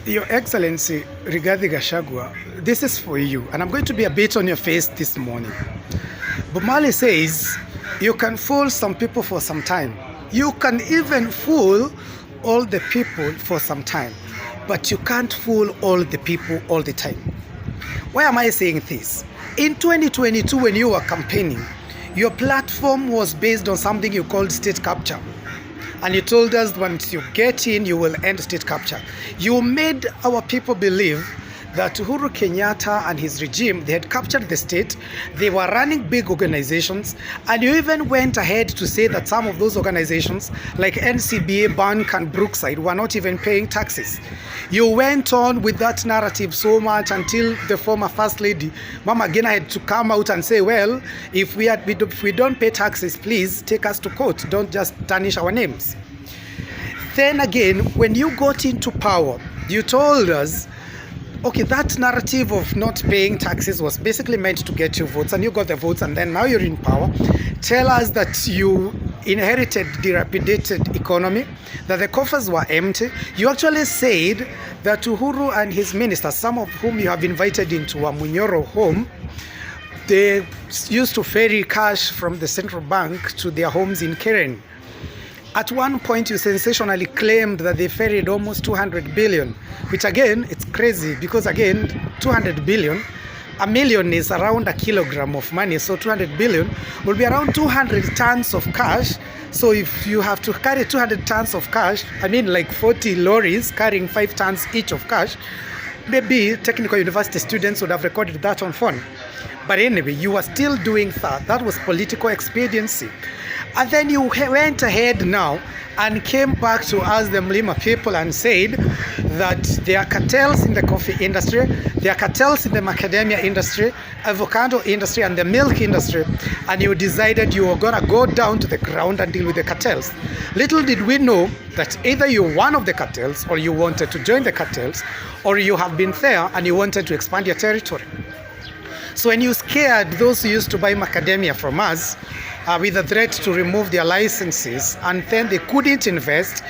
Your Excellency, Rigathi Gachagua, this is for you, and I'm going to be a bit on your face this morning. But Mali says you can fool some people for some time. You can even fool all the people for some time, but you can't fool all the people all the time. Why am I saying this? In 2022, when you were campaigning, your platform was based on something you called state capture. And you told us once you get in, you will end state capture. You made our people believe that Uhuru Kenyatta and his regime, they had captured the state, they were running big organizations, and you even went ahead to say that some of those organizations, like NCBA, Bank, and Brookside, were not even paying taxes. You went on with that narrative so much until the former First Lady, Mama Gina, had to come out and say, well, if we don't pay taxes, please take us to court. Don't just tarnish our names. Then again, when you got into power, you told us, okay, that narrative of not paying taxes was basically meant to get you votes, and you got the votes, and then now you're in power. Tell us that you inherited dilapidated economy, that the coffers were empty. You actually said that Uhuru and his ministers, some of whom you have invited into a Munyoro home, they used to ferry cash from the central bank to their homes in Keren. At one point, you sensationally claimed that they ferried almost 200 billion, which again, it's crazy because again, 200 billion, a million is around a kilogram of money. So 200 billion will be around 200 tons of cash. So if you have to carry 200 tons of cash, I mean like 40 lorries carrying 5 tons each of cash, maybe technical university students would have recorded that on phone. But anyway, you were still doing that. That was political expediency. And then you went ahead now and came back to us, the Mlima people, and said that there are cartels in the coffee industry, there are cartels in the macadamia industry, avocado industry, and the milk industry, and you decided you were going to go down to the ground and deal with the cartels. Little did we know that either you're one of the cartels, or you wanted to join the cartels, or you have been there and you wanted to expand your territory. So when you scared those who used to buy macadamia from us, with a threat to remove their licenses, and then they couldn't invest.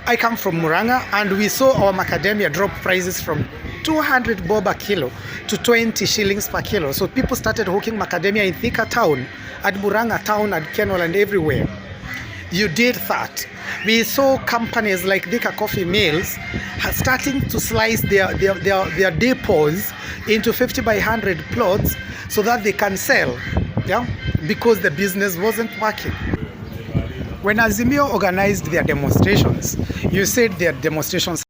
I come from Muranga, and we saw our macadamia drop prices from 200 bob a kilo to 20 shillings per kilo. So people started hawking macadamia in Thika town, at Muranga town, at Kenol, and everywhere. You did that. We saw companies like Thika Coffee Mills starting to slice their depots into 50 by 100 plots so that they can sell. Yeah, because the business wasn't working. When Azimio organized their demonstrations, you said their demonstrations